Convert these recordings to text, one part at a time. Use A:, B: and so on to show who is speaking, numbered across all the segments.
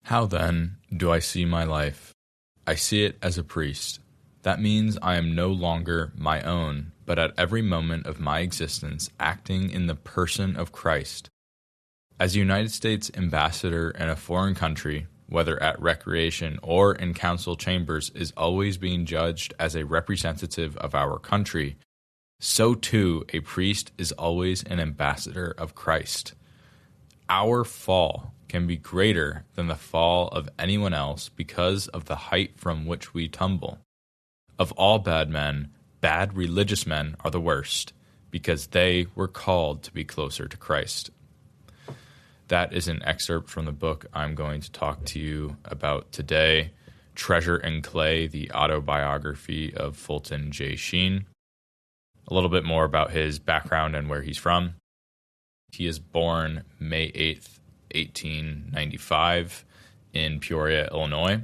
A: How then do I see my life? I see it as a priest. That means I am no longer my own, but at every moment of my existence acting in the person of Christ. As a United States ambassador in a foreign country, whether at recreation or in council chambers, is always being judged as a representative of our country, so too a priest is always an ambassador of Christ. Our fall can be greater than the fall of anyone else because of the height from which we tumble. Of all bad men, bad religious men are the worst, because they were called to be closer to Christ. That is an excerpt from the book I'm going to talk to you about today, Treasure in Clay, the Autobiography of Fulton J. Sheen. A little bit more about his background and where he's from. He is born May 8th, 1895 in Peoria, Illinois.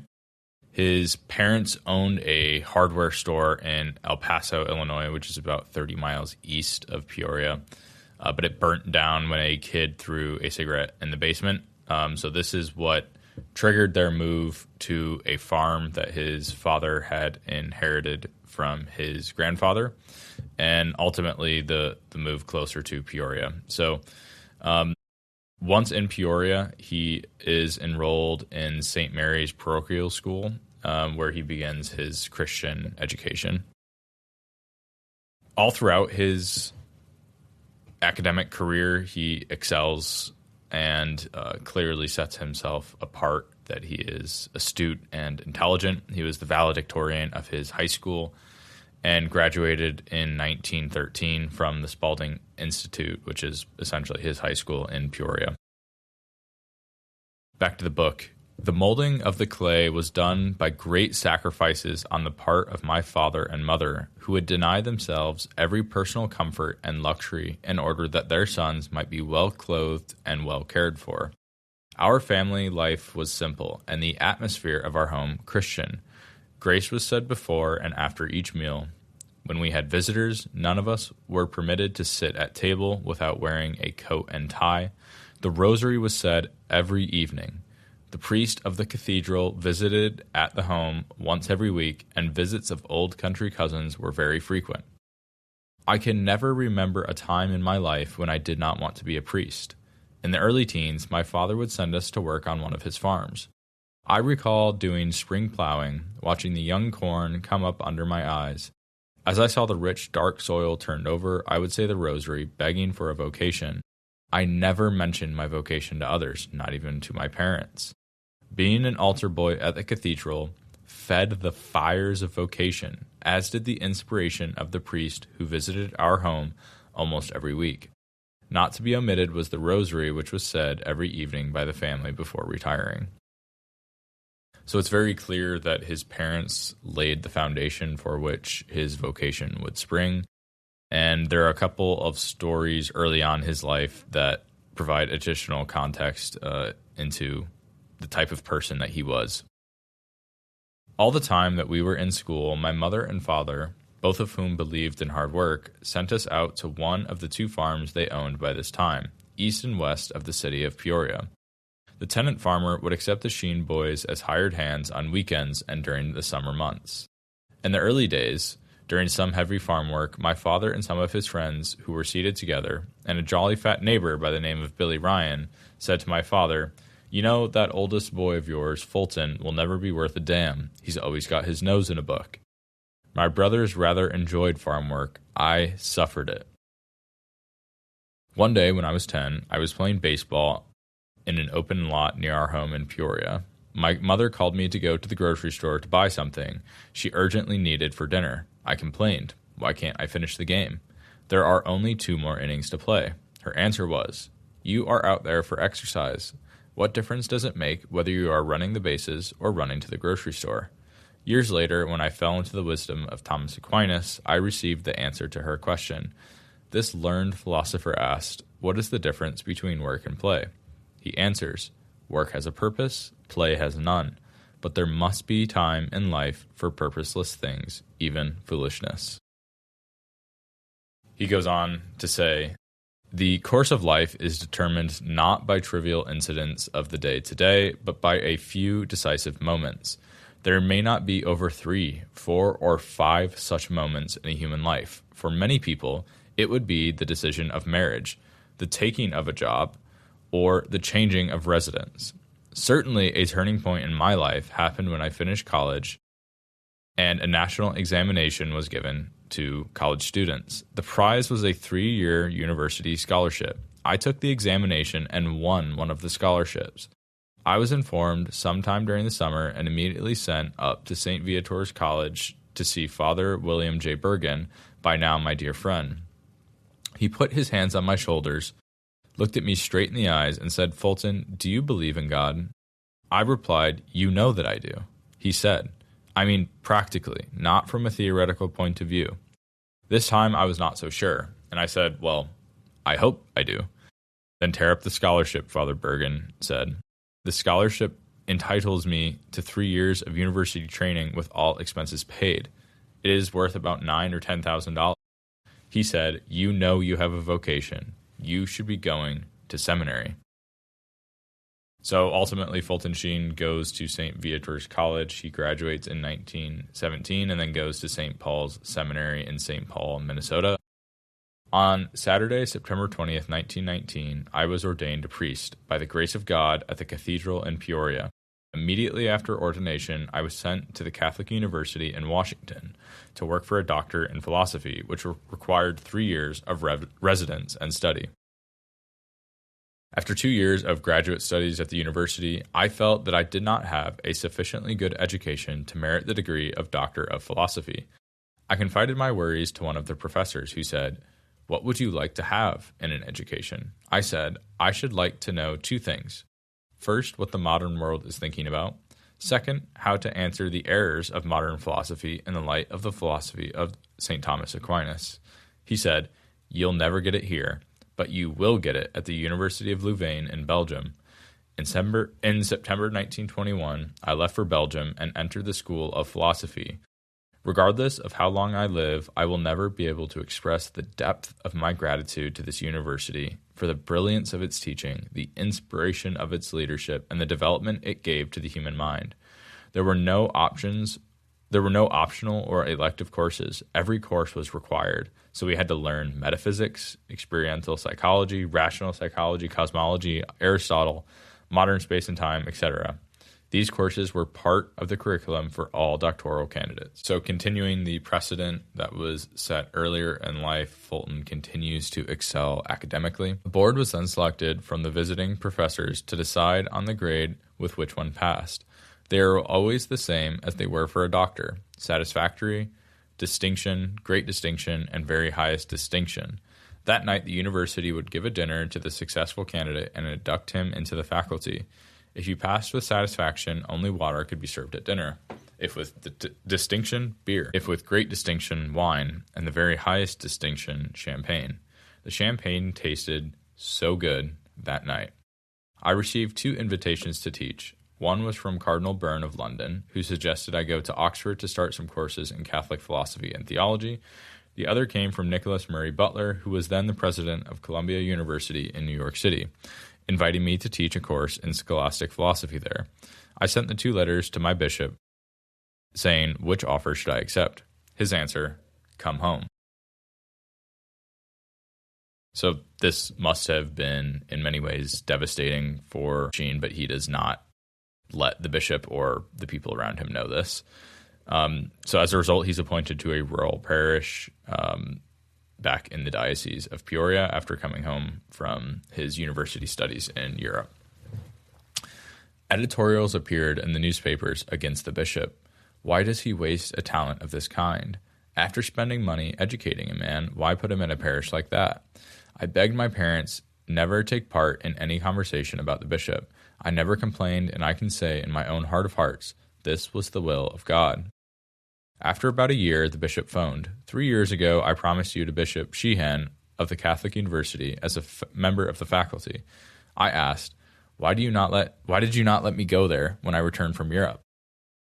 A: His parents owned a hardware store in El Paso, Illinois, which is about 30 miles east of Peoria, but it burnt down when a kid threw a cigarette in the basement. So this is what triggered their move to a farm that his father had inherited from his grandfather, and ultimately the move closer to Peoria. So once in Peoria, he is enrolled in St. Mary's Parochial School, where he begins his Christian education. All throughout his academic career, he excels and clearly sets himself apart that he is astute and intelligent. He was the valedictorian of his high school and graduated in 1913 from the Spalding Institute, which is essentially his high school in Peoria. Back to the book. The molding of the clay was done by great sacrifices on the part of my father and mother, who would deny themselves every personal comfort and luxury in order that their sons might be well clothed and well cared for. Our family life was simple, and the atmosphere of our home Christian. Grace was said before and after each meal. When we had visitors, none of us were permitted to sit at table without wearing a coat and tie. The rosary was said every evening. The priest of the cathedral visited at the home once every week, and visits of old country cousins were very frequent. I can never remember a time in my life when I did not want to be a priest. In the early teens, my father would send us to work on one of his farms. I recall doing spring plowing, watching the young corn come up under my eyes. As I saw the rich, dark soil turned over, I would say the rosary, begging for a vocation. I never mentioned my vocation to others, not even to my parents. Being an altar boy at the cathedral fed the fires of vocation, as did the inspiration of the priest who visited our home almost every week. Not to be omitted was the rosary, which was said every evening by the family before retiring. So it's very clear that his parents laid the foundation for which his vocation would spring. And there are a couple of stories early on in his life that provide additional context into the type of person that he was. All the time that we were in school, my mother and father, both of whom believed in hard work, sent us out to one of the two farms they owned by this time, east and west of the city of Peoria. The tenant farmer would accept the Sheen boys as hired hands on weekends and during the summer months. In the early days, during some heavy farm work, my father and some of his friends who were seated together, and a jolly fat neighbor by the name of Billy Ryan, said to my father, "You know, that oldest boy of yours, Fulton, will never be worth a damn. He's always got his nose in a book." My brothers rather enjoyed farm work. I suffered it. One day when I was 10, I was playing baseball in an open lot near our home in Peoria. My mother called me to go to the grocery store to buy something she urgently needed for dinner. I complained. Why can't I finish the game? There are only 2 more innings to play. Her answer was, "You are out there for exercise. What difference does it make whether you are running the bases or running to the grocery store?" Years later, when I fell into the wisdom of Thomas Aquinas, I received the answer to her question. This learned philosopher asked, "What is the difference between work and play?" He answers, "Work has a purpose, play has none, but there must be time in life for purposeless things, even foolishness." He goes on to say, The course of life is determined not by trivial incidents of the day to day, but by a few decisive moments. There may not be over 3, 4, or 5 such moments in a human life. For many people, it would be the decision of marriage, the taking of a job, or the changing of residence. Certainly, a turning point in my life happened when I finished college and a national examination was given to college students. The prize was a 3-year university scholarship. I took the examination and won one of the scholarships. I was informed sometime during the summer and immediately sent up to St. Viator's College to see Father William J. Bergen, by now my dear friend. He put his hands on my shoulders, looked at me straight in the eyes, and said, "Fulton, do you believe in God?" I replied, "You know that I do." He said, "I mean practically, not from a theoretical point of view." This time I was not so sure, and I said, "Well, I hope I do." "Then tear up the scholarship," Father Bergen said. "The scholarship entitles me to 3 years of university training with all expenses paid. It is worth about $9,000 or $10,000. He said, "You know you have a vocation. You should be going to seminary." So ultimately, Fulton Sheen goes to St. Viator's College. He graduates in 1917 and then goes to St. Paul's Seminary in St. Paul, Minnesota. On Saturday, September 20th, 1919, I was ordained a priest by the grace of God at the cathedral in Peoria. Immediately after ordination, I was sent to the Catholic University in Washington to work for a doctor in philosophy, which required 3 years of residence and study. After 2 years of graduate studies at the university, I felt that I did not have a sufficiently good education to merit the degree of Doctor of Philosophy. I confided my worries to one of the professors, who said, "What would you like to have in an education?" I said, "I should like to know 2 things. First, what the modern world is thinking about. Second, how to answer the errors of modern philosophy in the light of the philosophy of St. Thomas Aquinas." He said, "You'll never get it here, but you will get it at the University of Louvain in Belgium." In September 1921, I left for Belgium and entered the School of Philosophy. Regardless of how long I live, I will never be able to express the depth of my gratitude to this university for the brilliance of its teaching, the inspiration of its leadership, and the development it gave to the human mind. There were no optional or elective courses. Every course was required, so we had to learn metaphysics, experiential psychology, rational psychology, cosmology, Aristotle, modern space and time, etc. These courses were part of the curriculum for all doctoral candidates. So continuing the precedent that was set earlier in life, Fulton continues to excel academically. The board was then selected from the visiting professors to decide on the grade with which one passed. They are always the same as they were for a doctor: satisfactory, distinction, great distinction, and very highest distinction. That night, the university would give a dinner to the successful candidate and induct him into the faculty. If you passed with satisfaction, only water could be served at dinner. If with distinction, beer. If with great distinction, wine. And the very highest distinction, champagne. The champagne tasted so good that night. I received 2 invitations to teach. One was from Cardinal Byrne of London, who suggested I go to Oxford to start some courses in Catholic philosophy and theology. The other came from Nicholas Murray Butler, who was then the president of Columbia University in New York City, inviting me to teach a course in scholastic philosophy there. I sent the 2 letters to my bishop, saying, "Which offer should I accept?" His answer, "Come home." So this must have been, in many ways, devastating for Sheen, but he does not let the bishop or the people around him know this. So as a result, he's appointed to a rural parish back in the Diocese of Peoria after coming home from his university studies in Europe. Editorials appeared in the newspapers against the bishop. Why does he waste a talent of this kind? After spending money educating a man, why put him in a parish like that? I begged my parents never take part in any conversation about the bishop. I never complained, and I can say in my own heart of hearts, this was the will of God. After about a year, the bishop phoned. 3 years ago, I promised you to Bishop Sheen of the Catholic University as a member of the faculty. I asked, why did you not let me go there when I returned from Europe?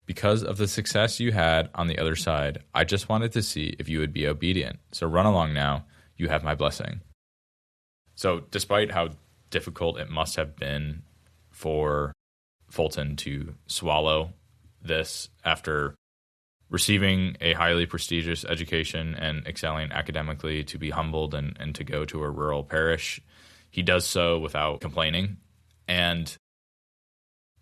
A: Because of the success you had on the other side, I just wanted to see if you would be obedient. So run along now. You have my blessing. So despite how difficult it must have been for Fulton to swallow this after receiving a highly prestigious education and excelling academically, to be humbled and to go to a rural parish, he does so without complaining. And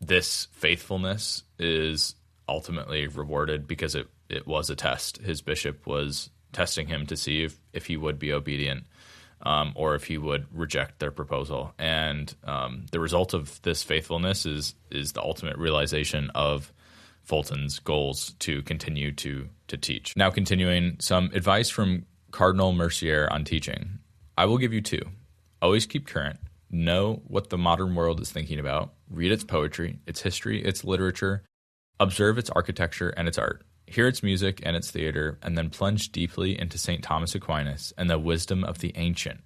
A: this faithfulness is ultimately rewarded because it was a test. His bishop was testing him to see if he would be obedient or if he would reject their proposal. And the result of this faithfulness is the ultimate realization of Fulton's goals to continue to teach. Now continuing, some advice from Cardinal Mercier on teaching. I will give you 2. Always keep current. Know what the modern world is thinking about. Read its poetry, its history, its literature. Observe its architecture and its art. Hear its music and its theater, and then plunge deeply into St. Thomas Aquinas and the wisdom of the ancient,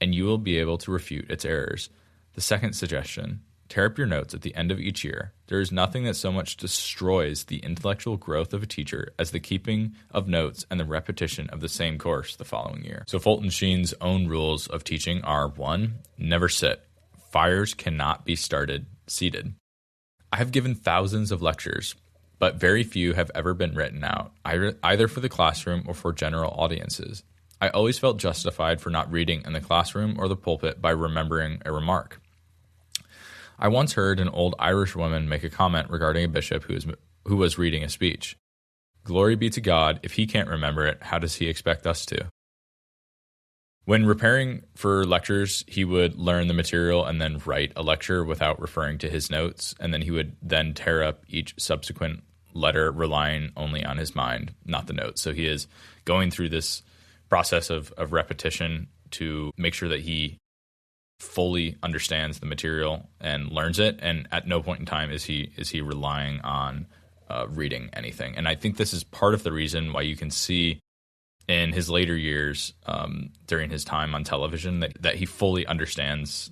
A: and you will be able to refute its errors. The second suggestion, tear up your notes at the end of each year. There is nothing that so much destroys the intellectual growth of a teacher as the keeping of notes and the repetition of the same course the following year. So Fulton Sheen's own rules of teaching are: 1, never sit. Fires cannot be started seated. I have given thousands of lectures, but very few have ever been written out, either for the classroom or for general audiences. I always felt justified for not reading in the classroom or the pulpit by remembering a remark. I once heard an old Irish woman make a comment regarding a bishop who was reading a speech. Glory be to God, if he can't remember it, how does he expect us to? When preparing for lectures, he would learn the material and then write a lecture without referring to his notes, and then he would then tear up each subsequent letter, relying only on his mind, not the notes. So he is going through this process of repetition to make sure that he fully understands the material and learns it, and at no point in time is he relying on reading anything. And I think this is part of the reason why you can see in his later years, during his time on television, that he fully understands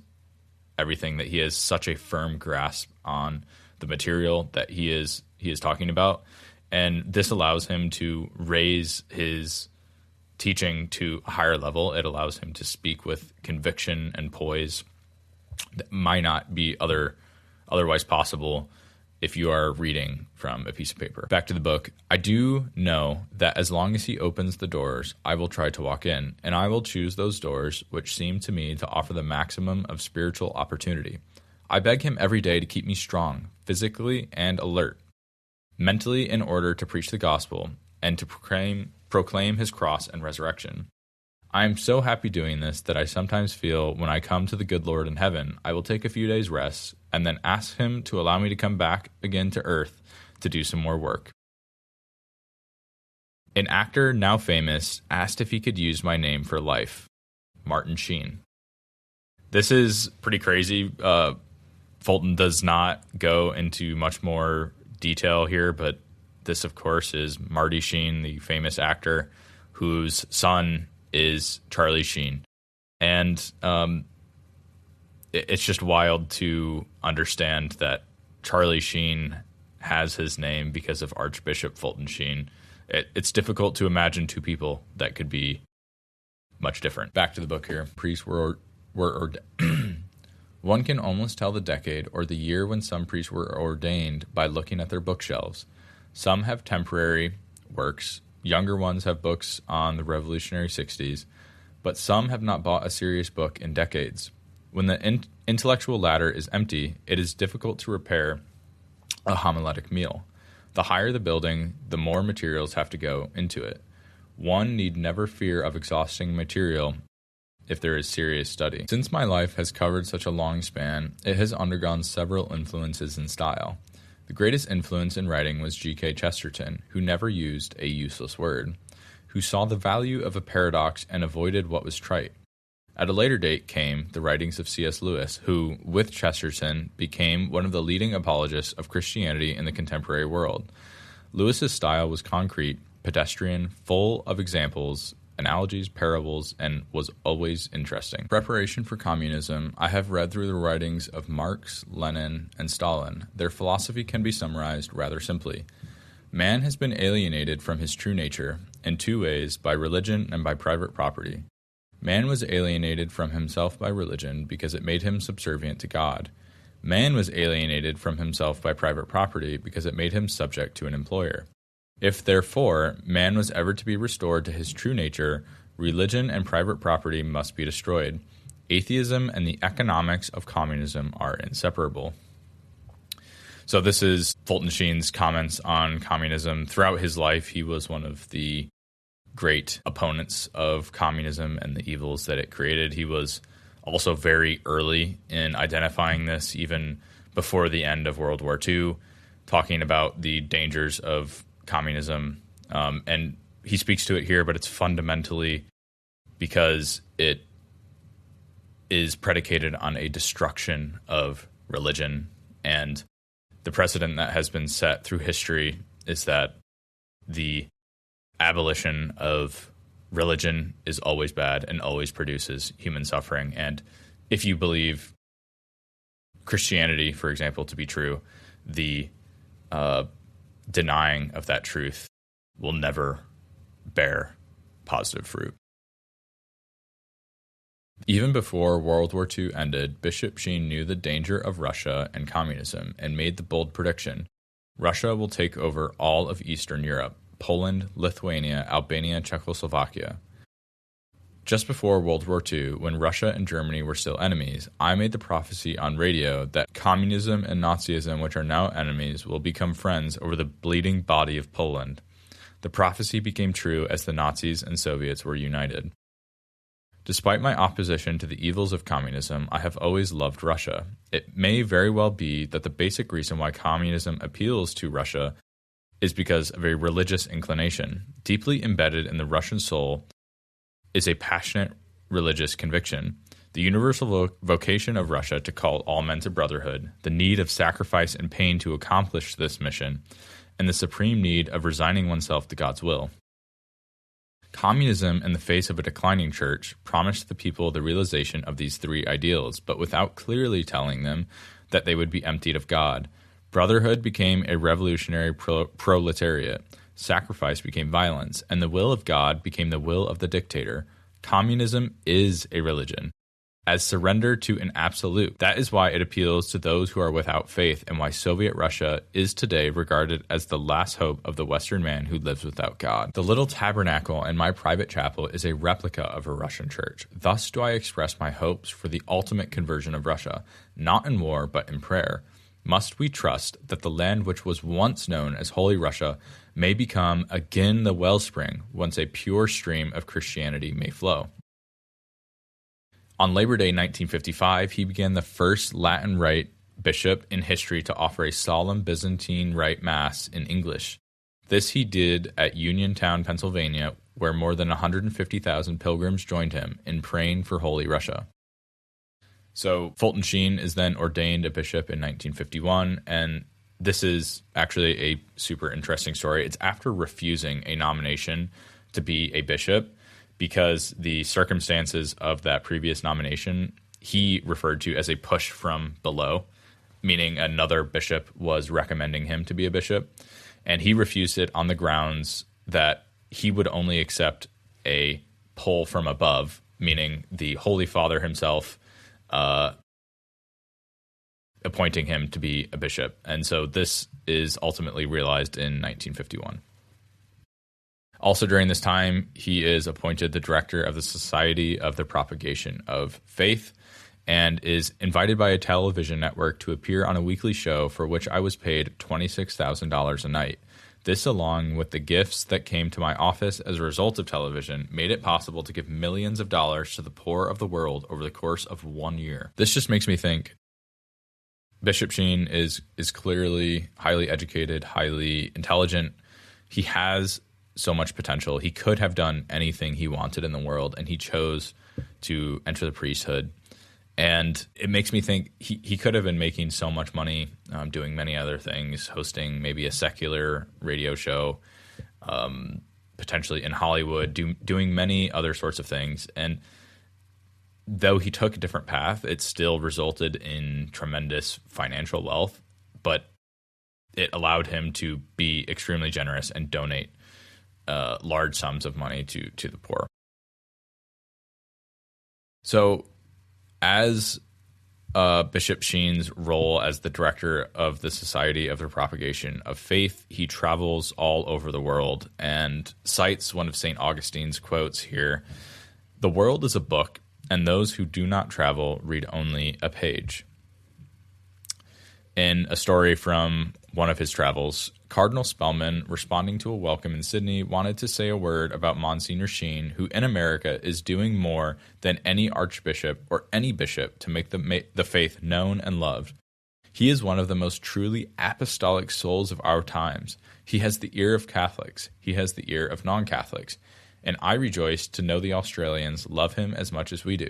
A: everything, that he has such a firm grasp on the material that he is talking about, and this allows him to raise his teaching to a higher level. It allows him to speak with conviction and poise that might not be otherwise possible if you are reading from a piece of paper. Back to the book. I do know that as long as he opens the doors, I will try to walk in, and I will choose those doors which seem to me to offer the maximum of spiritual opportunity. I beg him every day to keep me strong, physically and alert, mentally, in order to preach the gospel and to proclaim his cross and resurrection. I am so happy doing this that I sometimes feel when I come to the good Lord in heaven, I will take a few days' rest and then ask him to allow me to come back again to earth to do some more work. An actor, now famous, asked if he could use my name for life. Martin Sheen. This is pretty crazy. Fulton does not go into much more detail here, but this, of course, is Marty Sheen, the famous actor, whose son is Charlie Sheen. And it's just wild to understand that Charlie Sheen has his name because of Archbishop Fulton Sheen. It's difficult to imagine two people that could be much different. Back to the book here. Priests were One can almost tell the decade or the year when some priests were ordained by looking at their bookshelves. Some have temporary works. Younger ones have books on the revolutionary 60s, but some have not bought a serious book in decades. When the intellectual ladder is empty, it is difficult to repair a homiletic meal. The higher the building, the more materials have to go into it. One need never fear of exhausting material if there is serious study. Since my life has covered such a long span, it has undergone several influences in style. The greatest influence in writing was G.K. Chesterton, who never used a useless word, who saw the value of a paradox and avoided what was trite. At a later date came the writings of C.S. Lewis, who, with Chesterton, became one of the leading apologists of Christianity in the contemporary world. Lewis's style was concrete, pedestrian, full of examples, analogies, parables, and was always interesting. Preparation for communism, I have read through the writings of Marx, Lenin, and Stalin. Their philosophy can be summarized rather simply. Man has been alienated from his true nature in two ways, by religion and by private property. Man was alienated from himself by religion because it made him subservient to God. Man was alienated from himself by private property because it made him subject to an employer. If, therefore, man was ever to be restored to his true nature, religion and private property must be destroyed. Atheism and the economics of communism are inseparable. So this is Fulton Sheen's comments on communism. Throughout his life, he was one of the great opponents of communism and the evils that it created. He was also very early in identifying this, even before the end of World War II, talking about the dangers of communism. And he speaks to it here, but it's fundamentally because it is predicated on a destruction of religion. And the precedent that has been set through history is that the abolition of religion is always bad and always produces human suffering. And if you believe Christianity, for example, to be true, the denying of that truth will never bear positive fruit. Even before World War II ended, Bishop Sheen knew the danger of Russia and communism and made the bold prediction: Russia will take over all of Eastern Europe, Poland, Lithuania, Albania, Czechoslovakia. Just before World War II, when Russia and Germany were still enemies, I made the prophecy on radio that communism and Nazism, which are now enemies, will become friends over the bleeding body of Poland. The prophecy became true as the Nazis and Soviets were united. Despite my opposition to the evils of communism, I have always loved Russia. It may very well be that the basic reason why communism appeals to Russia is because of a religious inclination. Deeply embedded in the Russian soul is a passionate religious conviction. The universal vocation of Russia to call all men to brotherhood, the need of sacrifice and pain to accomplish this mission, and the supreme need of resigning oneself to God's will. Communism, in the face of a declining church, promised the people the realization of these three ideals, but without clearly telling them that they would be emptied of God. Brotherhood became a revolutionary proletariat. Sacrifice became violence, and the will of God became the will of the dictator. Communism is a religion, as surrender to an absolute. That is why it appeals to those who are without faith, and why Soviet Russia is today regarded as the last hope of the Western man who lives without God. The little tabernacle in my private chapel is a replica of a Russian church. Thus do I express my hopes for the ultimate conversion of Russia, not in war, but in prayer. Must we trust that the land which was once known as Holy Russia may become again the wellspring whence a pure stream of Christianity may flow? On Labor Day 1955, he began the first Latin Rite bishop in history to offer a solemn Byzantine Rite Mass in English. This he did at Uniontown, Pennsylvania, where more than 150,000 pilgrims joined him in praying for Holy Russia. So Fulton Sheen is then ordained a bishop in 1951, and this is actually a super interesting story. It's after refusing a nomination to be a bishop, because the circumstances of that previous nomination he referred to as a push from below, meaning another bishop was recommending him to be a bishop, and he refused it on the grounds that he would only accept a pull from above, meaning the Holy Father himself appointing him to be a bishop. And so this is ultimately realized in 1951. Also during this time, he is appointed the director of the Society of the Propagation of Faith and is invited by a television network to appear on a weekly show for which I was paid $26,000 a night. This, along with the gifts that came to my office as a result of television, made it possible to give millions of dollars to the poor of the world over the course of 1 year. This just makes me think Bishop Sheen is clearly highly educated, highly intelligent. He has so much potential. He could have done anything he wanted in the world, and he chose to enter the priesthood. And it makes me think he could have been making so much money doing many other things, hosting maybe a secular radio show, potentially in Hollywood, doing many other sorts of things. And though he took a different path, it still resulted in tremendous financial wealth, but it allowed him to be extremely generous and donate large sums of money to the poor. So as Bishop Sheen's role as the director of the Society of the Propagation of Faith, he travels all over the world and cites one of St. Augustine's quotes here: "The world is a book, and those who do not travel read only a page." In a story from one of his travels, Cardinal Spellman, responding to a welcome in Sydney, wanted to say a word about Monsignor Sheen, who in America is doing more than any archbishop or any bishop to make the faith known and loved. He is one of the most truly apostolic souls of our times. He has the ear of Catholics. He has the ear of non-Catholics. And I rejoice to know the Australians love him as much as we do.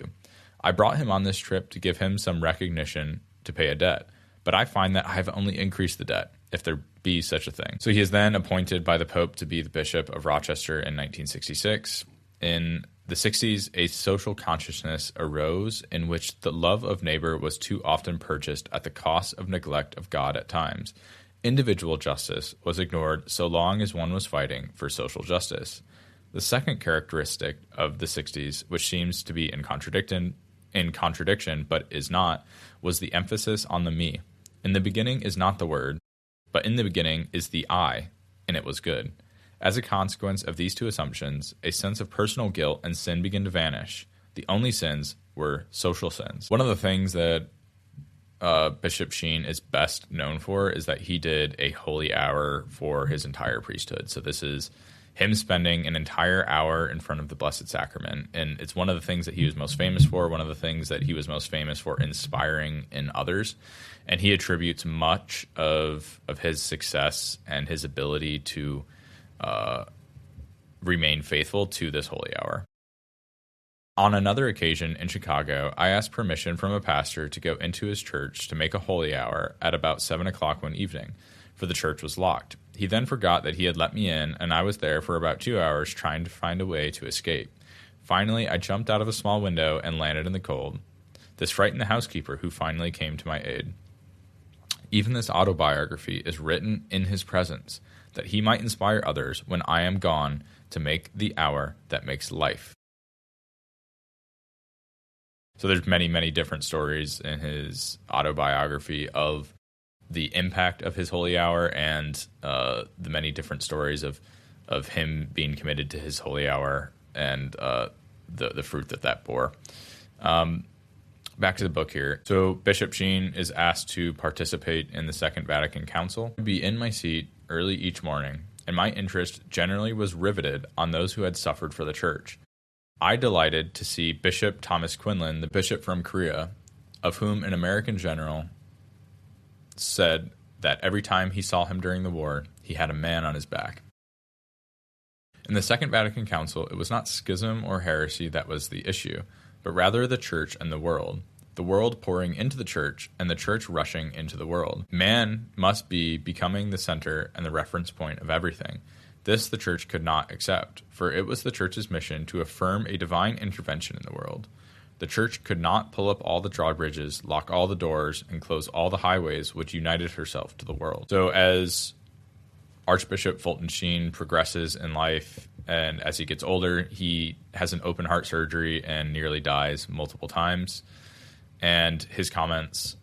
A: I brought him on this trip to give him some recognition, to pay a debt. But I find that I have only increased the debt, if there be such a thing. So he is then appointed by the Pope to be the Bishop of Rochester in 1966. In the 60s, a social consciousness arose in which the love of neighbor was too often purchased at the cost of neglect of God at times. Individual justice was ignored so long as one was fighting for social justice. The second characteristic of the 60s, which seems to be in contradiction but is not, was the emphasis on the me. In the beginning is not the word, but in the beginning is the I, and it was good. As a consequence of these two assumptions, a sense of personal guilt and sin began to vanish. The only sins were social sins. One of the things that Bishop Sheen is best known for is that he did a holy hour for his entire priesthood. So this is him spending an entire hour in front of the Blessed Sacrament. And it's one of the things that he was most famous for, one of the things that he was most famous for inspiring in others. And he attributes much of his success and his ability to remain faithful to this holy hour. On another occasion in Chicago, I asked permission from a pastor to go into his church to make a holy hour at about 7 o'clock one evening, for the church was locked. He then forgot that he had let me in, and I was there for about 2 hours trying to find a way to escape. Finally, I jumped out of a small window and landed in the cold. This frightened the housekeeper, who finally came to my aid. Even this autobiography is written in his presence, that he might inspire others when I am gone to make the hour that makes life. So there's many, many different stories in his autobiography of the impact of his holy hour and the many different stories of him being committed to his holy hour and the fruit that bore. Back to the book here. So Bishop Sheen is asked to participate in the Second Vatican Council. I'd be in my seat early each morning, and my interest generally was riveted on those who had suffered for the church. I delighted to see Bishop Thomas Quinlan, the bishop from Korea, of whom an American general said that every time he saw him during the war, he had a man on his back. In the Second Vatican Council, it was not schism or heresy that was the issue, but rather the church and the world pouring into the church and the church rushing into the world. Man must be becoming the center and the reference point of everything. This the church could not accept, for it was the church's mission to affirm a divine intervention in the world. The church could not pull up all the drawbridges, lock all the doors, and close all the highways which united herself to the world. So as Archbishop Fulton Sheen progresses in life, and as he gets older, he has an open heart surgery and nearly dies multiple times. And his comments: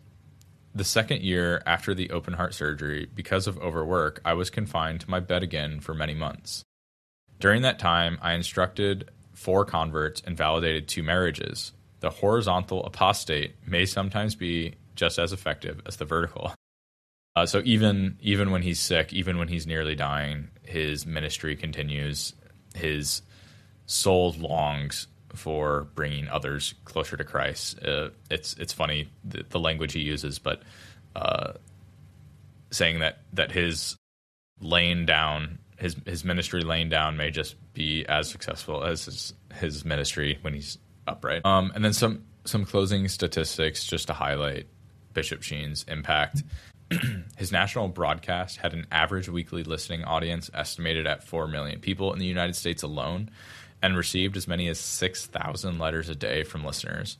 A: the second year after the open heart surgery, because of overwork, I was confined to my bed again for many months. During that time, I instructed 4 converts and validated 2 marriages. The horizontal apostate may sometimes be just as effective as the vertical. So even when he's sick, even when he's nearly dying, his ministry continues. His soul longs for bringing others closer to Christ. It's funny the language he uses, but saying that his laying down, his ministry laying down may just be as successful as his ministry when he's upright. And then some closing statistics just to highlight Bishop Sheen's impact. His national broadcast had an average weekly listening audience estimated at 4 million people in the United States alone, and received as many as 6,000 letters a day from listeners.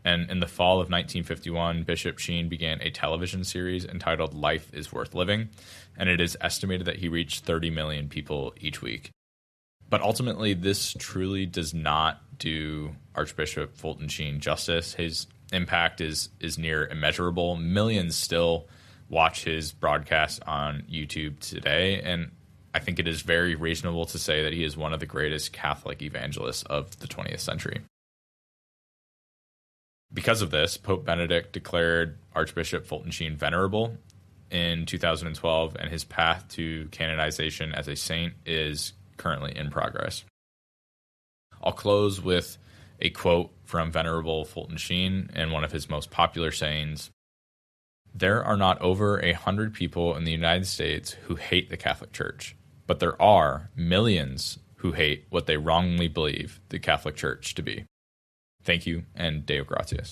A: And in the fall of 1951, Bishop Sheen began a television series entitled Life is Worth Living, and it is estimated that he reached 30 million people each week. But ultimately, this truly does not do Archbishop Fulton Sheen justice. His impact is near immeasurable. Millions still watch his broadcast on YouTube today, and I think it is very reasonable to say that he is one of the greatest Catholic evangelists of the 20th century. Because of this, Pope Benedict declared Archbishop Fulton Sheen venerable in 2012, and his path to canonization as a saint is currently in progress. I'll close with a quote from Venerable Fulton Sheen and one of his most popular sayings: "There are not over 100 people in the United States who hate the Catholic Church, but there are millions who hate what they wrongly believe the Catholic Church to be." Thank you, and Deo gratias.